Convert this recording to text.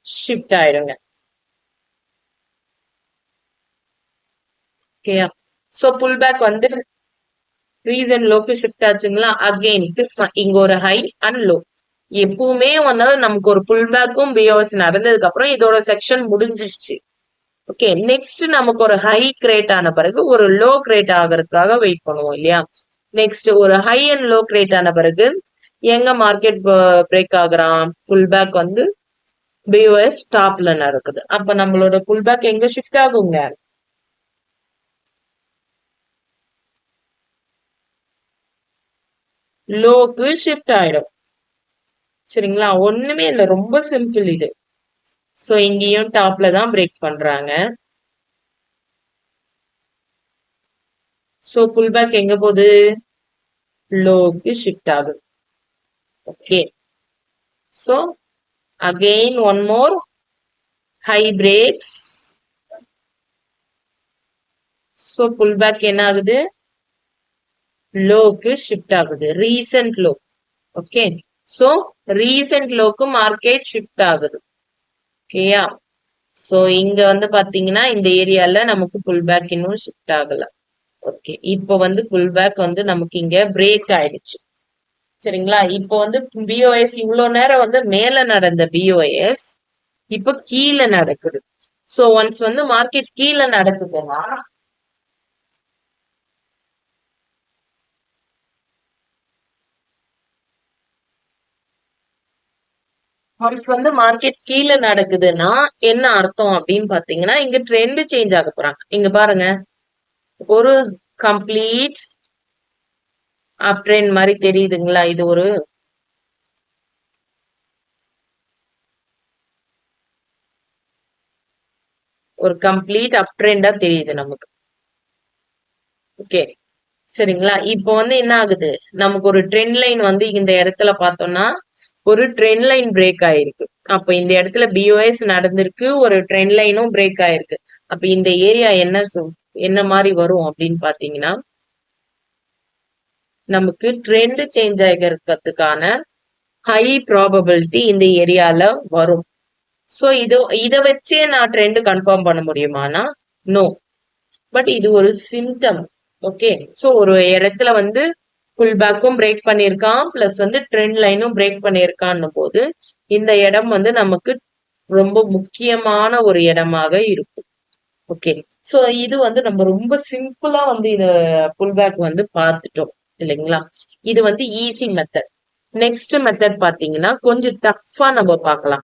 Shift ஆயிடுங்க. ஓகேயா? So pull back வந்து ரீசன் லோக்கு ஷிஃப்ட் ஆச்சுங்களா? அகெயின் இங்க ஒரு ஹை அண்ட் லோ. எப்பவுமே வந்து நமக்கு ஒரு புல் பேக்கும் பிஓஎஸ் நடந்ததுக்கு அப்புறம் இதோட செக்ஷன் முடிஞ்சிருச்சு. ஓகே, நெக்ஸ்ட் நமக்கு ஒரு ஹை கிரியேட் ஆன பிறகு ஒரு லோ கிரியேட் ஆகிறதுக்காக வெயிட் பண்ணுவோம் இல்லையா? நெக்ஸ்ட் ஒரு ஹை அண்ட் லோ கிரியேட் ஆன பிறகு எங்க மார்க்கெட் பிரேக் ஆகுறான்? புல் பேக் வந்து பிஓஎஸ் டாப்ல நடக்குது. அப்ப நம்மளோட புல் பேக் எங்க ஷிஃப்ட் ஆகுங்க? லோக்கு ஷிஃப்ட் ஆயிடும். சரிங்களா? ஒண்ணுமே இல்ல, ரொம்ப சிம்பிள் இது. சோ இங்கேயும் டாப்ல தான் பிரேக் பண்றாங்க. சோ புல் பேக் எங்க போகுது? லோக்கு ஷிஃப்ட் ஆகுது. Okay, so again one more high breaks. So pull back என்ன ஆகுது? லோக்கு ஷிஃப்ட் ஆகுது. Recent low. Okay, so recent லோக்கு மார்க்கெட் ஷிஃப்ட் ஆகுது. ஓகேயா? சோ இங்க வந்து பாத்தீங்கன்னா இந்த ஏரியால நமக்கு புல் பேக் இன்னும் ஷிஃப்ட் ஆகல. ஓகே, இப்போ வந்து புல் பேக் வந்து நமக்கு இங்க பிரேக் ஆயிடுச்சு. சரிங்களா? இப்போ வந்து பிஓஎஸ் இவ்வளவு நேரம் வந்து மேல நடந்த பிஓஎஸ் இப்ப கீழே நடக்குது. சோ ஒன்ஸ் வந்து மார்க்கெட் கீழே நடக்குதுன்னா ஒன்ஸ் வந்து மார்க்கெட் கீழே நடக்குதுன்னா என்ன அர்த்தம் அப்படின்னு பாத்தீங்கன்னா இங்க ட்ரெண்ட் சேஞ்ச் ஆக போறாங்க. இங்க பாருங்க, ஒரு கம்ப்ளீட் அப் ட்ரெண்ட் மாதிரி தெரியுதுங்களா? இது ஒரு கம்ப்ளீட் அப் ட்ரெண்டா தெரியுது நமக்கு. ஓகே, சரிங்களா? இப்போ வந்து என்ன ஆகுது? நமக்கு ஒரு ட்ரெண்ட் லைன் வந்து இந்த இடத்துல பார்த்தோம்னா ஒரு ட்ரெண்ட் லைன் பிரேக் ஆயிருக்கு. அப்ப இந்த இடத்துல பிஓஎஸ் நடந்திருக்கு, ஒரு ட்ரெண்ட் லைனும் பிரேக் ஆயிருக்கு. அப்ப இந்த ஏரியா என்ன மாதிரி வரும் அப்படின்னு பாத்தீங்கன்னா நமக்கு ட்ரெண்ட் சேஞ்ச் ஆகிறதுக்கான ஹை ப்ராபபிலிட்டி இந்த ஏரியால வரும். சோ இத வச்சே நான் ட்ரெண்ட் கன்ஃபார்ம் பண்ண முடியுமானா நோ. பட் இது ஒரு சிம்டம். ஓகே, சோ ஒரு இடத்துல வந்து புல் பேக்கும் பிரேக் பண்ணியிருக்கான், பிளஸ் வந்து ட்ரெண்ட் லைனும் பிரேக் பண்ணியிருக்கான்னு போது இந்த இடம் வந்து நமக்கு ரொம்ப முக்கியமான ஒரு இடமாக இருக்கும். ஓகே, சோ இது வந்து நம்ம ரொம்ப சிம்பிளா வந்து இத புல் பேக் வந்து பார்த்துட்டோம் இல்லைங்களா? இது வந்து ஈஸி மெத்தட். நெக்ஸ்ட் மெத்தட் பாத்தீங்கன்னா கொஞ்சம் டஃப்பா நம்ம பார்க்கலாம்.